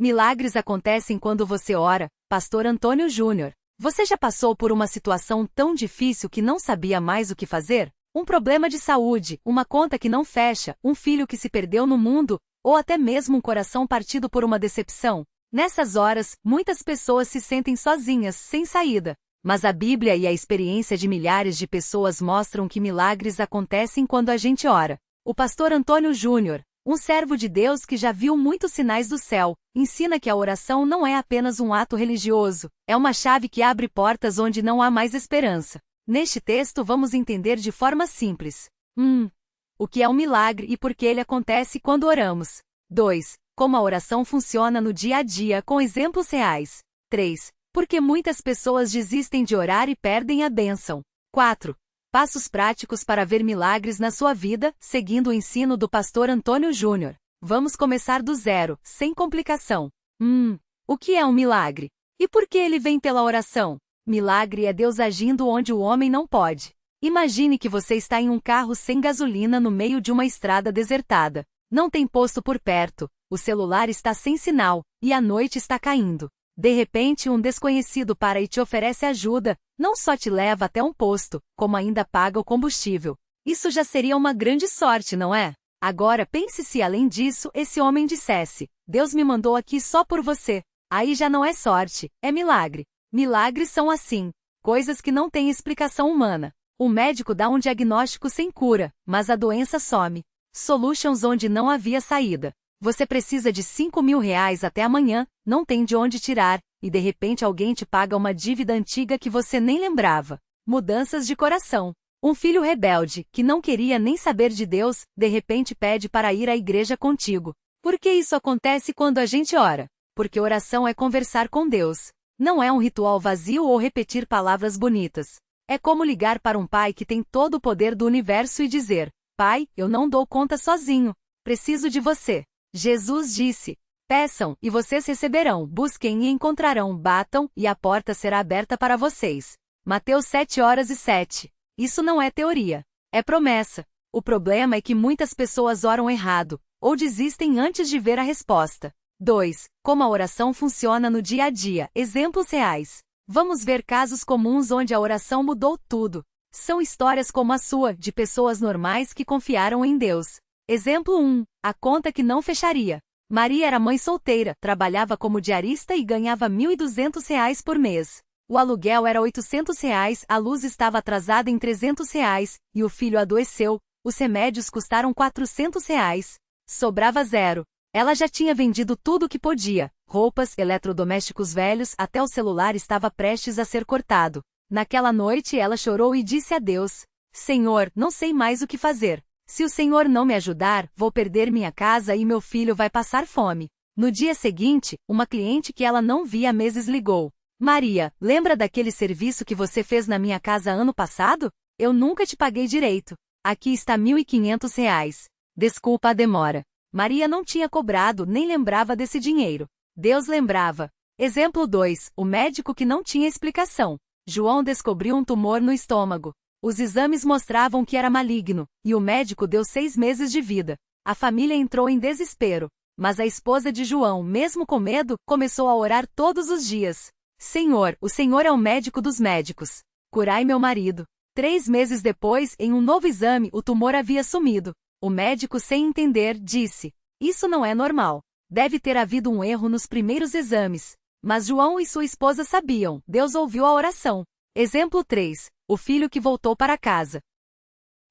Milagres acontecem quando você ora. Pastor Antônio Júnior. Você já passou por uma situação tão difícil que não sabia mais o que fazer? Um problema de saúde, uma conta que não fecha, um filho que se perdeu no mundo, ou até mesmo um coração partido por uma decepção? Nessas horas, muitas pessoas se sentem sozinhas, sem saída. Mas a Bíblia e a experiência de milhares de pessoas mostram que milagres acontecem quando a gente ora. O pastor Antônio Júnior, um servo de Deus que já viu muitos sinais do céu, ensina que a oração não é apenas um ato religioso, é uma chave que abre portas onde não há mais esperança. Neste texto vamos entender de forma simples. 1. O que é um milagre e por que ele acontece quando oramos. 2. Como a oração funciona no dia a dia com exemplos reais. 3. Por que muitas pessoas desistem de orar e perdem a bênção. 4. Passos práticos para ver milagres na sua vida, seguindo o ensino do pastor Antônio Júnior. Vamos começar do zero, sem complicação. O que é um milagre? E por que ele vem pela oração? Milagre é Deus agindo onde o homem não pode. Imagine que você está em um carro sem gasolina no meio de uma estrada desertada. Não tem posto por perto, o celular está sem sinal, e a noite está caindo. De repente um desconhecido para e te oferece ajuda, não só te leva até um posto, como ainda paga o combustível. Isso já seria uma grande sorte, não é? Agora pense se além disso esse homem dissesse, Deus me mandou aqui só por você. Aí já não é sorte, é milagre. Milagres são assim, coisas que não têm explicação humana. O médico dá um diagnóstico sem cura, mas a doença some. Solutions onde não havia saída. Você precisa de R$ 5.000 até amanhã, não tem de onde tirar, e de repente alguém te paga uma dívida antiga que você nem lembrava. Mudanças de coração. Um filho rebelde, que não queria nem saber de Deus, de repente pede para ir à igreja contigo. Por que isso acontece quando a gente ora? Porque oração é conversar com Deus. Não é um ritual vazio ou repetir palavras bonitas. É como ligar para um pai que tem todo o poder do universo e dizer, Pai, eu não dou conta sozinho. Preciso de você. Jesus disse, peçam, e vocês receberão, busquem e encontrarão, batam, e a porta será aberta para vocês. Mateus 7:07. Isso não é teoria. É promessa. O problema é que muitas pessoas oram errado, ou desistem antes de ver a resposta. 2. Como a oração funciona no dia a dia, exemplos reais. Vamos ver casos comuns onde a oração mudou tudo. São histórias como a sua, de pessoas normais que confiaram em Deus. Exemplo 1. A conta que não fecharia. Maria era mãe solteira, trabalhava como diarista e ganhava R$ 1.200 por mês. O aluguel era R$ 800, a luz estava atrasada em R$ 300, e o filho adoeceu, os remédios custaram R$ 400. Sobrava zero. Ela já tinha vendido tudo o que podia, roupas, eletrodomésticos velhos, até o celular estava prestes a ser cortado. Naquela noite ela chorou e disse a Deus, Senhor, não sei mais o que fazer. Se o Senhor não me ajudar, vou perder minha casa e meu filho vai passar fome. No dia seguinte, uma cliente que ela não via há meses ligou. Maria, lembra daquele serviço que você fez na minha casa ano passado? Eu nunca te paguei direito. Aqui está R$ 1.500. Desculpa a demora. Maria não tinha cobrado nem lembrava desse dinheiro. Deus lembrava. Exemplo 2. O médico que não tinha explicação. João descobriu um tumor no estômago. Os exames mostravam que era maligno, e o médico deu 6 meses de vida. A família entrou em desespero. Mas a esposa de João, mesmo com medo, começou a orar todos os dias. Senhor, o Senhor é o médico dos médicos. Curai meu marido. 3 meses depois, em um novo exame, o tumor havia sumido. O médico, sem entender, disse, isso não é normal. Deve ter havido um erro nos primeiros exames. Mas João e sua esposa sabiam, Deus ouviu a oração. Exemplo 3. O filho que voltou para casa.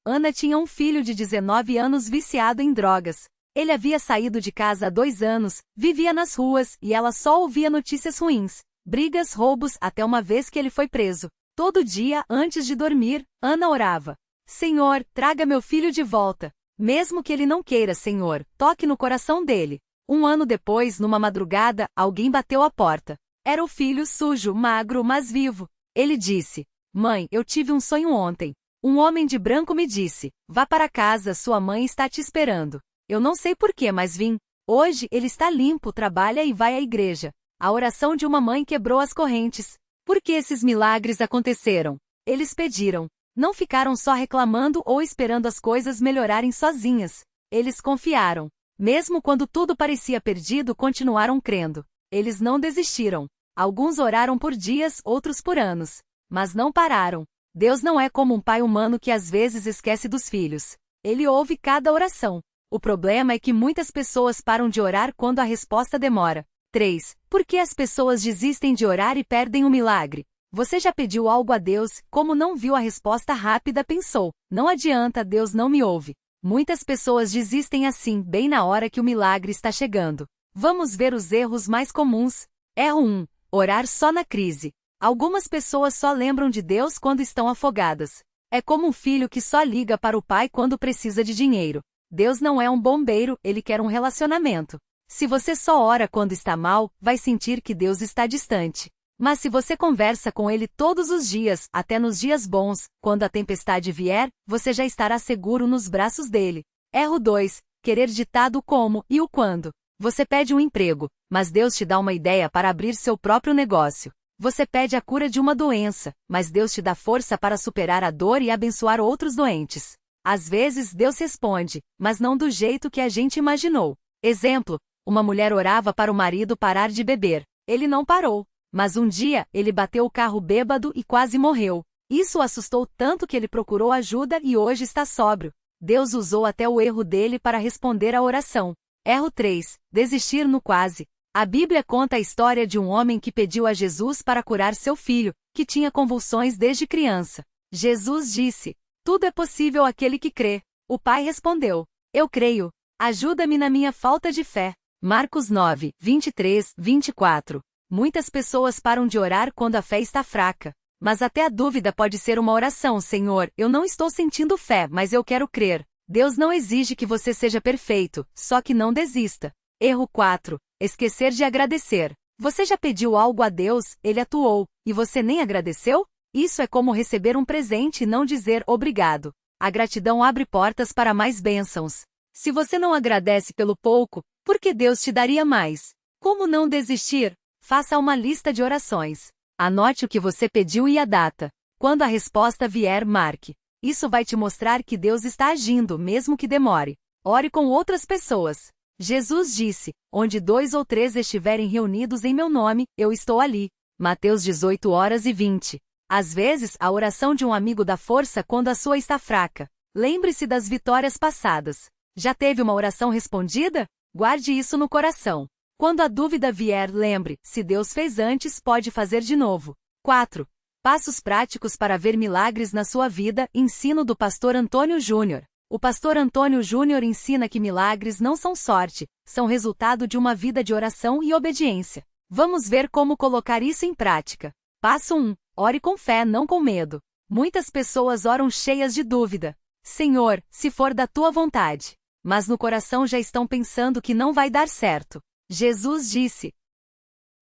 Ana tinha um filho de 19 anos viciado em drogas. Ele havia saído de casa há 2 anos, vivia nas ruas, e ela só ouvia notícias ruins. Brigas, roubos, até uma vez que ele foi preso. Todo dia, antes de dormir, Ana orava. Senhor, traga meu filho de volta. Mesmo que ele não queira, Senhor, toque no coração dele. 1 ano depois, numa madrugada, alguém bateu à porta. Era o filho sujo, magro, mas vivo. Ele disse, Mãe, eu tive um sonho ontem. Um homem de branco me disse, vá para casa, sua mãe está te esperando. Eu não sei porquê, mas vim. Hoje, ele está limpo, trabalha e vai à igreja. A oração de uma mãe quebrou as correntes. Por que esses milagres aconteceram? Eles pediram. Não ficaram só reclamando ou esperando as coisas melhorarem sozinhas. Eles confiaram. Mesmo quando tudo parecia perdido, continuaram crendo. Eles não desistiram. Alguns oraram por dias, outros por anos. Mas não pararam. Deus não é como um pai humano que às vezes esquece dos filhos. Ele ouve cada oração. O problema é que muitas pessoas param de orar quando a resposta demora. 3. Por que as pessoas desistem de orar e perdem o milagre? Você já pediu algo a Deus, como não viu a resposta rápida, pensou: não adianta, Deus não me ouve. Muitas pessoas desistem assim, bem na hora que o milagre está chegando. Vamos ver os erros mais comuns. Erro 1. Orar só na crise. Algumas pessoas só lembram de Deus quando estão afogadas. É como um filho que só liga para o pai quando precisa de dinheiro. Deus não é um bombeiro, ele quer um relacionamento. Se você só ora quando está mal, vai sentir que Deus está distante. Mas se você conversa com ele todos os dias, até nos dias bons, quando a tempestade vier, você já estará seguro nos braços dele. Erro 2. Querer ditado como e o quando. Você pede um emprego, mas Deus te dá uma ideia para abrir seu próprio negócio. Você pede a cura de uma doença, mas Deus te dá força para superar a dor e abençoar outros doentes. Às vezes Deus responde, mas não do jeito que a gente imaginou. Exemplo: uma mulher orava para o marido parar de beber. Ele não parou. Mas um dia, ele bateu o carro bêbado e quase morreu. Isso o assustou tanto que ele procurou ajuda e hoje está sóbrio. Deus usou até o erro dele para responder à oração. Erro 3. Desistir no quase. A Bíblia conta a história de um homem que pediu a Jesus para curar seu filho, que tinha convulsões desde criança. Jesus disse: tudo é possível àquele que crê. O pai respondeu: eu creio. Ajuda-me na minha falta de fé. Marcos 9, 23, 24. Muitas pessoas param de orar quando a fé está fraca. Mas até a dúvida pode ser uma oração: Senhor, eu não estou sentindo fé, mas eu quero crer. Deus não exige que você seja perfeito, só que não desista. Erro 4. Esquecer de agradecer. Você já pediu algo a Deus, ele atuou, e você nem agradeceu? Isso é como receber um presente e não dizer obrigado. A gratidão abre portas para mais bênçãos. Se você não agradece pelo pouco, por que Deus te daria mais? Como não desistir? Faça uma lista de orações. Anote o que você pediu e a data. Quando a resposta vier, marque. Isso vai te mostrar que Deus está agindo, mesmo que demore. Ore com outras pessoas. Jesus disse: onde 2 ou 3 estiverem reunidos em meu nome, eu estou ali. Mateus 18h20. Às vezes, a oração de um amigo dá força quando a sua está fraca. Lembre-se das vitórias passadas. Já teve uma oração respondida? Guarde isso no coração. Quando a dúvida vier, lembre: se Deus fez antes, pode fazer de novo. 4. Passos práticos para ver milagres na sua vida. Ensino do pastor Antônio Júnior. O pastor Antônio Júnior ensina que milagres não são sorte, são resultado de uma vida de oração e obediência. Vamos ver como colocar isso em prática. Passo 1. Ore com fé, não com medo. Muitas pessoas oram cheias de dúvida. Senhor, se for da tua vontade. Mas no coração já estão pensando que não vai dar certo. Jesus disse: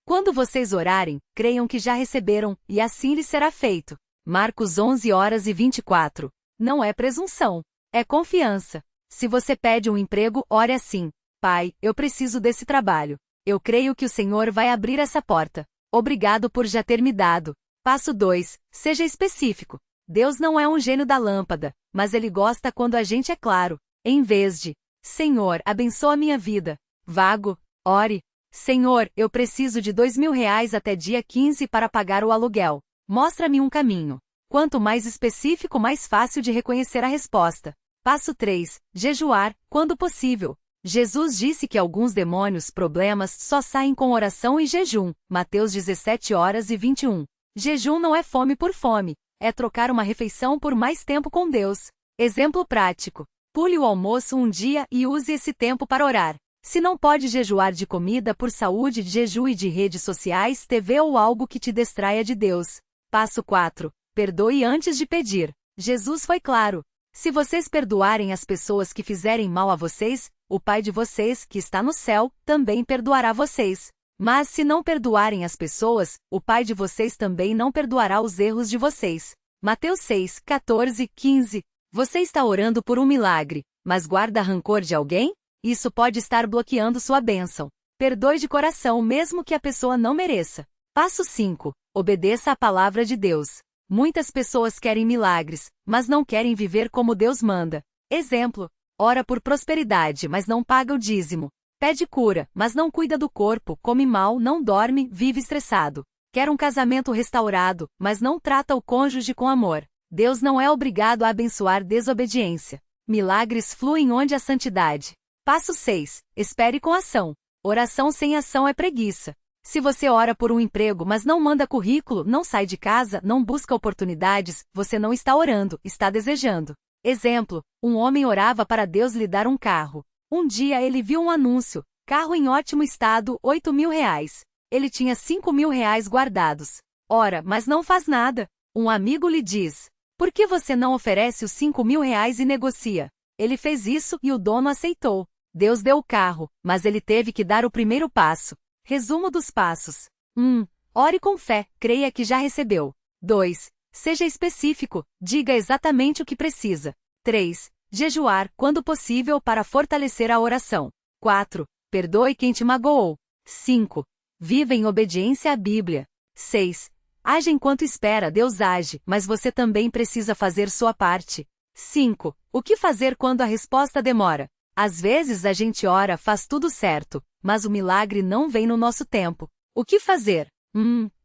quando vocês orarem, creiam que já receberam, e assim lhes será feito. Marcos 11h24. Não é presunção. É confiança. Se você pede um emprego, ore assim: Pai, eu preciso desse trabalho. Eu creio que o Senhor vai abrir essa porta. Obrigado por já ter me dado. Passo 2. Seja específico. Deus não é um gênio da lâmpada, mas Ele gosta quando a gente é claro. Em vez de: Senhor, abençoa minha vida. Vago. Ore: Senhor, eu preciso de R$ 2.000 até dia 15 para pagar o aluguel. Mostra-me um caminho. Quanto mais específico, mais fácil de reconhecer a resposta. Passo 3. Jejuar, quando possível. Jesus disse que alguns demônios, problemas, só saem com oração e jejum. Mateus 17h21. Jejum não é fome por fome. É trocar uma refeição por mais tempo com Deus. Exemplo prático. Pule o almoço um dia e use esse tempo para orar. Se não pode jejuar de comida por saúde, jejue de redes sociais, TV ou algo que te distraia de Deus. Passo 4. Perdoe antes de pedir. Jesus foi claro. Se vocês perdoarem as pessoas que fizerem mal a vocês, o Pai de vocês, que está no céu, também perdoará vocês. Mas se não perdoarem as pessoas, o Pai de vocês também não perdoará os erros de vocês. Mateus 6, 14, 15. Você está orando por um milagre, mas guarda rancor de alguém? Isso pode estar bloqueando sua bênção. Perdoe de coração mesmo que a pessoa não mereça. Passo 5. Obedeça à palavra de Deus. Muitas pessoas querem milagres, mas não querem viver como Deus manda. Exemplo: Ora por prosperidade, mas não paga o dízimo. Pede cura, mas não cuida do corpo, come mal, não dorme, vive estressado. Quer um casamento restaurado, mas não trata o cônjuge com amor. Deus não é obrigado a abençoar desobediência. Milagres fluem onde há santidade. Passo 6. Espere com ação. Oração sem ação é preguiça. Se você ora por um emprego, mas não manda currículo, não sai de casa, não busca oportunidades, você não está orando, está desejando. Exemplo: um homem orava para Deus lhe dar um carro. Um dia ele viu um anúncio: carro em ótimo estado, R$ 8.000. Ele tinha R$ 5.000 guardados. Ora, mas não faz nada. Um amigo lhe diz: por que você não oferece os R$ 5.000 e negocia? Ele fez isso e o dono aceitou. Deus deu o carro, mas ele teve que dar o primeiro passo. Resumo dos passos. 1. Ore com fé, creia que já recebeu. 2. Seja específico, diga exatamente o que precisa. 3. Jejuar, quando possível, para fortalecer a oração. 4. Perdoe quem te magoou. 5. Viva em obediência à Bíblia. 6. Age enquanto espera, Deus age, mas você também precisa fazer sua parte. 5. O que fazer quando a resposta demora? Às vezes a gente ora, faz tudo certo, mas o milagre não vem no nosso tempo. O que fazer?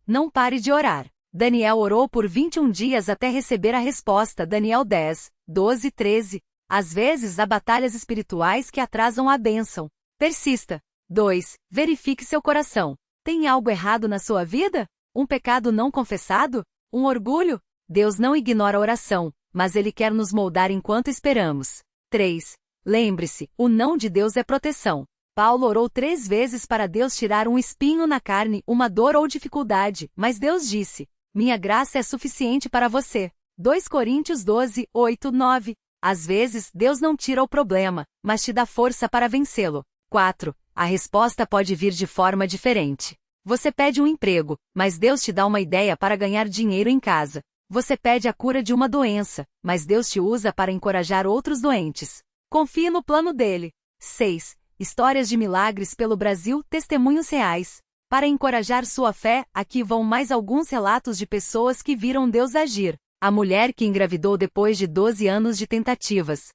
Não pare de orar. Daniel orou por 21 dias até receber a resposta. Daniel 10, 12 e 13. Às vezes há batalhas espirituais que atrasam a bênção. Persista. 2. Verifique seu coração. Tem algo errado na sua vida? Um pecado não confessado? Um orgulho? Deus não ignora a oração, mas Ele quer nos moldar enquanto esperamos. 3. Lembre-se, o não de Deus é proteção. Paulo orou 3 vezes para Deus tirar um espinho na carne, uma dor ou dificuldade, mas Deus disse: minha graça é suficiente para você. 2 Coríntios 12, 8, 9. Às vezes, Deus não tira o problema, mas te dá força para vencê-lo. 4. A resposta pode vir de forma diferente. Você pede um emprego, mas Deus te dá uma ideia para ganhar dinheiro em casa. Você pede a cura de uma doença, mas Deus te usa para encorajar outros doentes. Confie no plano dele. 6. Histórias de milagres pelo Brasil, testemunhos reais. Para encorajar sua fé, aqui vão mais alguns relatos de pessoas que viram Deus agir. A mulher que engravidou depois de 12 anos de tentativas.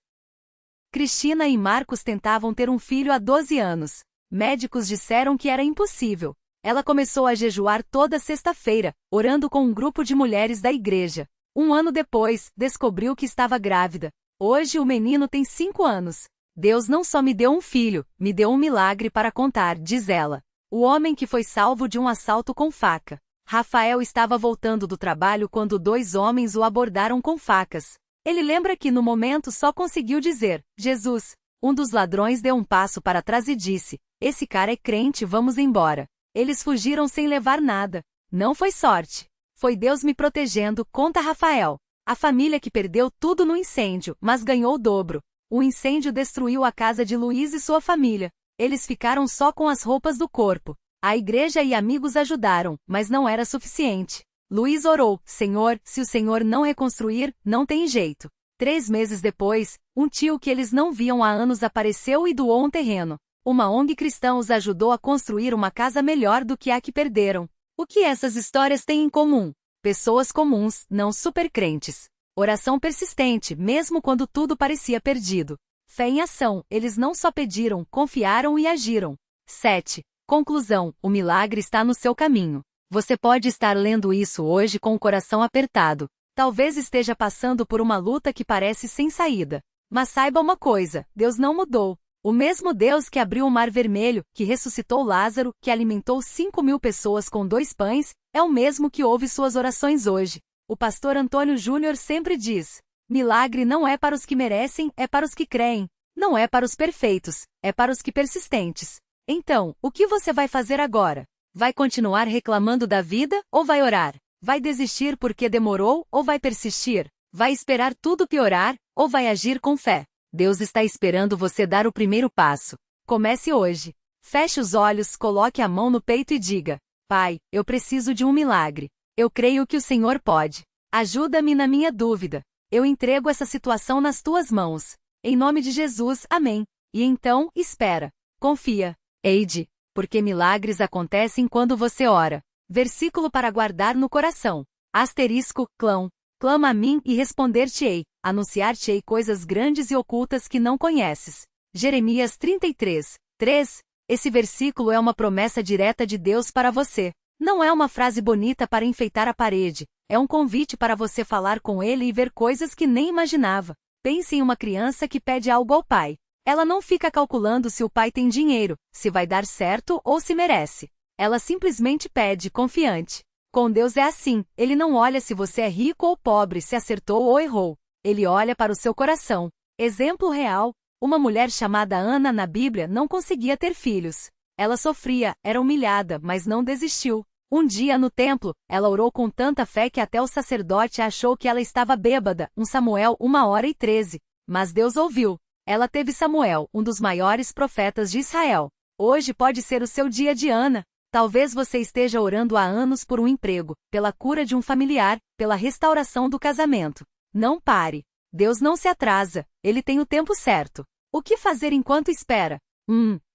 Cristina e Marcos tentavam ter um filho há 12 anos. Médicos disseram que era impossível. Ela começou a jejuar toda sexta-feira, orando com um grupo de mulheres da igreja. 1 ano depois, descobriu que estava grávida. Hoje o menino tem 5 anos. Deus não só me deu um filho, me deu um milagre para contar, diz ela. O homem que foi salvo de um assalto com faca. Rafael estava voltando do trabalho quando 2 homens o abordaram com facas. Ele lembra que no momento só conseguiu dizer: Jesus. Um dos ladrões deu um passo para trás e disse: esse cara é crente, vamos embora. Eles fugiram sem levar nada. Não foi sorte. Foi Deus me protegendo, conta Rafael. A família que perdeu tudo no incêndio, mas ganhou o dobro. O incêndio destruiu a casa de Luiz e sua família. Eles ficaram só com as roupas do corpo. A igreja e amigos ajudaram, mas não era suficiente. Luiz orou: Senhor, se o Senhor não reconstruir, não tem jeito. 3 meses depois, um tio que eles não viam há anos apareceu e doou um terreno. Uma ONG cristã os ajudou a construir uma casa melhor do que a que perderam. O que essas histórias têm em comum? Pessoas comuns, não supercrentes. Oração persistente, mesmo quando tudo parecia perdido. Fé em ação, eles não só pediram, confiaram e agiram. 7. Conclusão: o milagre está no seu caminho. Você pode estar lendo isso hoje com o coração apertado. Talvez esteja passando por uma luta que parece sem saída. Mas saiba uma coisa: Deus não mudou. O mesmo Deus que abriu o Mar Vermelho, que ressuscitou Lázaro, que alimentou 5.000 pessoas com 2 pães, é o mesmo que ouve suas orações hoje. O pastor Antônio Júnior sempre diz: milagre não é para os que merecem, é para os que creem. Não é para os perfeitos, é para os que persistentes. Então, o que você vai fazer agora? Vai continuar reclamando da vida, ou vai orar? Vai desistir porque demorou, ou vai persistir? Vai esperar tudo piorar, ou vai agir com fé? Deus está esperando você dar o primeiro passo. Comece hoje. Feche os olhos, coloque a mão no peito e diga: Pai, eu preciso de um milagre. Eu creio que o Senhor pode. Ajuda-me na minha dúvida. Eu entrego essa situação nas tuas mãos. Em nome de Jesus, amém. E então, espera. Confia. Eide, porque milagres acontecem quando você ora. Versículo para guardar no coração. Asterisco, clão. Clama a mim e responder-te-ei. Anunciar-te-ei coisas grandes e ocultas que não conheces. Jeremias 33, 3. Esse versículo é uma promessa direta de Deus para você. Não é uma frase bonita para enfeitar a parede, é um convite para você falar com Ele e ver coisas que nem imaginava. Pense em uma criança que pede algo ao pai. Ela não fica calculando se o pai tem dinheiro, se vai dar certo ou se merece. Ela simplesmente pede, confiante. Com Deus é assim, Ele não olha se você é rico ou pobre, se acertou ou errou. Ele olha para o seu coração. Exemplo real: uma mulher chamada Ana na Bíblia não conseguia ter filhos. Ela sofria, era humilhada, mas não desistiu. Um dia no templo, ela orou com tanta fé que até o sacerdote achou que ela estava bêbada. 1 Samuel 1h13. Mas Deus ouviu. Ela teve Samuel, um dos maiores profetas de Israel. Hoje pode ser o seu dia de Ana. Talvez você esteja orando há anos por um emprego, pela cura de um familiar, pela restauração do casamento. Não pare. Deus não se atrasa, Ele tem o tempo certo. O que fazer enquanto espera?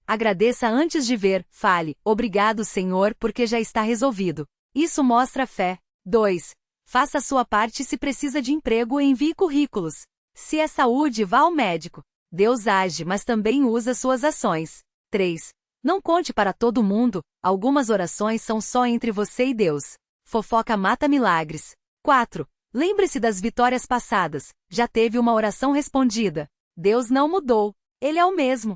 Agradeça antes de ver, fale, obrigado Senhor, porque já está resolvido. Isso mostra fé. 2. Faça a sua parte. Se precisa de emprego, envie currículos. Se é saúde, vá ao médico. Deus age, mas também usa suas ações. 3. Não conte para todo mundo, algumas orações são só entre você e Deus. Fofoca mata milagres. 4. Lembre-se das vitórias passadas, já teve uma oração respondida. Deus não mudou, Ele é o mesmo.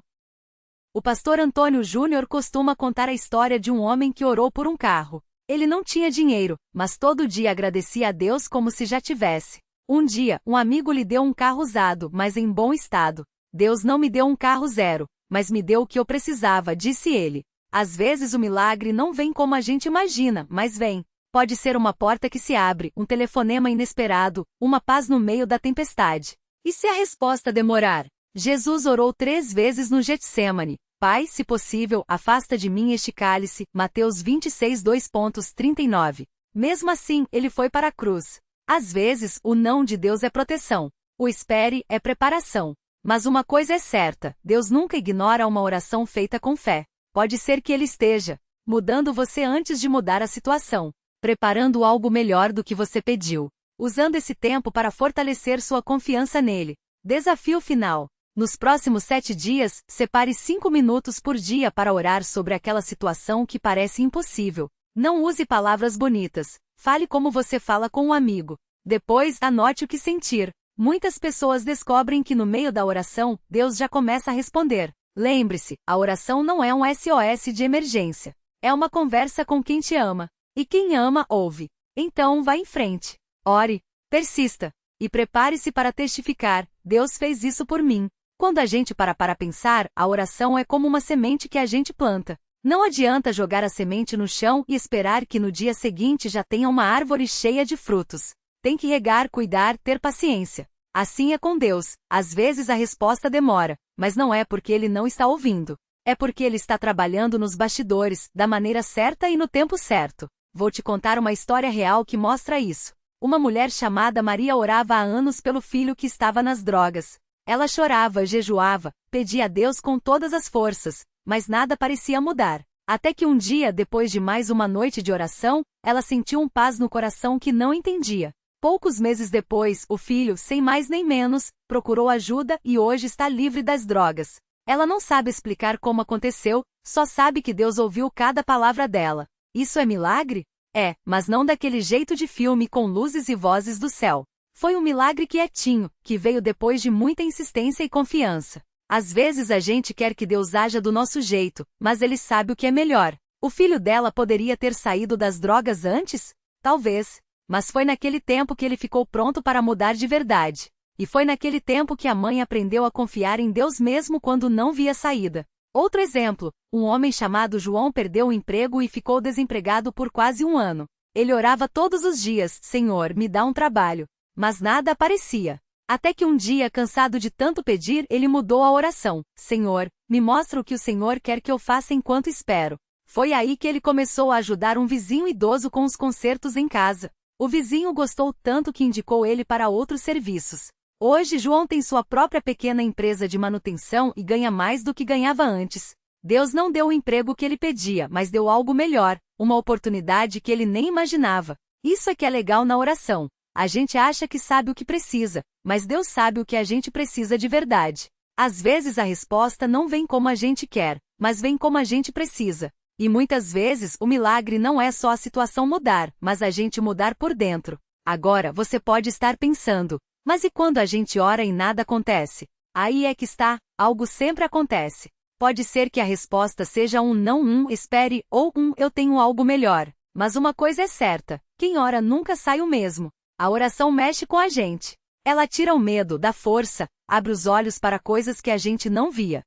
O pastor Antônio Júnior costuma contar a história de um homem que orou por um carro. Ele não tinha dinheiro, mas todo dia agradecia a Deus como se já tivesse. Um dia, um amigo lhe deu um carro usado, mas em bom estado. Deus não me deu um carro zero, mas me deu o que eu precisava, disse ele. Às vezes o milagre não vem como a gente imagina, mas vem. Pode ser uma porta que se abre, um telefonema inesperado, uma paz no meio da tempestade. E se a resposta demorar? Jesus orou 3 vezes no Getsêmani. Pai, se possível, afasta de mim este cálice. Mateus 26, 2,39. Mesmo assim, ele foi para a cruz. Às vezes, o não de Deus é proteção. O espere é preparação. Mas uma coisa é certa, Deus nunca ignora uma oração feita com fé. Pode ser que Ele esteja mudando você antes de mudar a situação, preparando algo melhor do que você pediu, usando esse tempo para fortalecer sua confiança nele. Desafio final. Nos próximos 7 dias, separe 5 minutos por dia para orar sobre aquela situação que parece impossível. Não use palavras bonitas. Fale como você fala com um amigo. Depois, anote o que sentir. Muitas pessoas descobrem que no meio da oração, Deus já começa a responder. Lembre-se, a oração não é um SOS de emergência. É uma conversa com quem te ama. E quem ama, ouve. Então, vá em frente. Ore, persista. E prepare-se para testificar. Deus fez isso por mim. Quando a gente para pensar, a oração é como uma semente que a gente planta. Não adianta jogar a semente no chão e esperar que no dia seguinte já tenha uma árvore cheia de frutos. Tem que regar, cuidar, ter paciência. Assim é com Deus. Às vezes a resposta demora, mas não é porque Ele não está ouvindo. É porque Ele está trabalhando nos bastidores, da maneira certa e no tempo certo. Vou te contar uma história real que mostra isso. Uma mulher chamada Maria orava há anos pelo filho que estava nas drogas. Ela chorava, jejuava, pedia a Deus com todas as forças, mas nada parecia mudar. Até que um dia, depois de mais uma noite de oração, ela sentiu um paz no coração que não entendia. Poucos meses depois, o filho, sem mais nem menos, procurou ajuda e hoje está livre das drogas. Ela não sabe explicar como aconteceu, só sabe que Deus ouviu cada palavra dela. Isso é milagre? É, mas não daquele jeito de filme com luzes e vozes do céu. Foi um milagre quietinho, que veio depois de muita insistência e confiança. Às vezes a gente quer que Deus haja do nosso jeito, mas Ele sabe o que é melhor. O filho dela poderia ter saído das drogas antes? Talvez. Mas foi naquele tempo que ele ficou pronto para mudar de verdade. E foi naquele tempo que a mãe aprendeu a confiar em Deus mesmo quando não via saída. Outro exemplo, um homem chamado João perdeu o emprego e ficou desempregado por quase um ano. Ele orava todos os dias, Senhor, me dá um trabalho. Mas nada aparecia. Até que um dia, cansado de tanto pedir, ele mudou a oração. Senhor, me mostra o que o Senhor quer que eu faça enquanto espero. Foi aí que ele começou a ajudar um vizinho idoso com os consertos em casa. O vizinho gostou tanto que indicou ele para outros serviços. Hoje João tem sua própria pequena empresa de manutenção e ganha mais do que ganhava antes. Deus não deu o emprego que ele pedia, mas deu algo melhor, uma oportunidade que ele nem imaginava. Isso é que é legal na oração. A gente acha que sabe o que precisa, mas Deus sabe o que a gente precisa de verdade. Às vezes a resposta não vem como a gente quer, mas vem como a gente precisa. E muitas vezes o milagre não é só a situação mudar, mas a gente mudar por dentro. Agora você pode estar pensando, mas e quando a gente ora e nada acontece? Aí é que está, algo sempre acontece. Pode ser que a resposta seja um não, um espere, ou um eu tenho algo melhor. Mas uma coisa é certa, quem ora nunca sai o mesmo. A oração mexe com a gente. Ela tira o medo, dá força, abre os olhos para coisas que a gente não via.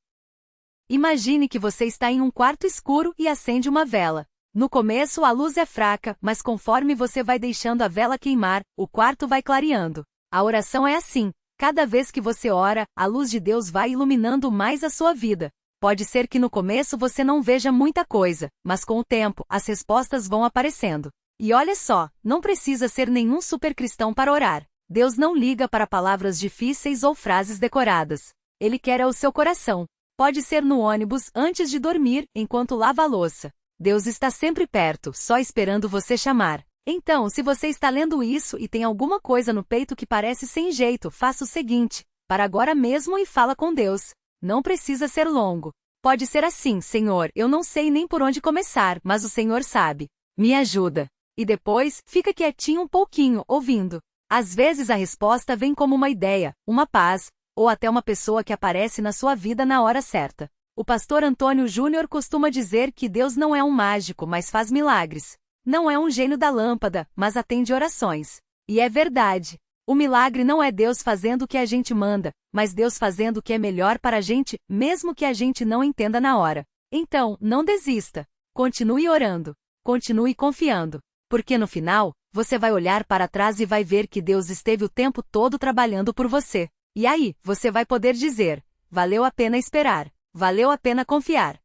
Imagine que você está em um quarto escuro e acende uma vela. No começo a luz é fraca, mas conforme você vai deixando a vela queimar, o quarto vai clareando. A oração é assim. Cada vez que você ora, a luz de Deus vai iluminando mais a sua vida. Pode ser que no começo você não veja muita coisa, mas com o tempo, as respostas vão aparecendo. E olha só, não precisa ser nenhum supercristão para orar. Deus não liga para palavras difíceis ou frases decoradas. Ele quer o seu coração. Pode ser no ônibus antes de dormir, enquanto lava a louça. Deus está sempre perto, só esperando você chamar. Então, se você está lendo isso e tem alguma coisa no peito que parece sem jeito, faça o seguinte: para agora mesmo e fala com Deus. Não precisa ser longo. Pode ser assim: Senhor, eu não sei nem por onde começar, mas o Senhor sabe. Me ajuda. E depois, fica quietinho um pouquinho, ouvindo. Às vezes a resposta vem como uma ideia, uma paz, ou até uma pessoa que aparece na sua vida na hora certa. O pastor Antônio Júnior costuma dizer que Deus não é um mágico, mas faz milagres. Não é um gênio da lâmpada, mas atende orações. E é verdade. O milagre não é Deus fazendo o que a gente manda, mas Deus fazendo o que é melhor para a gente, mesmo que a gente não entenda na hora. Então, não desista. Continue orando. Continue confiando. Porque no final, você vai olhar para trás e vai ver que Deus esteve o tempo todo trabalhando por você. E aí, você vai poder dizer: valeu a pena esperar. Valeu a pena confiar.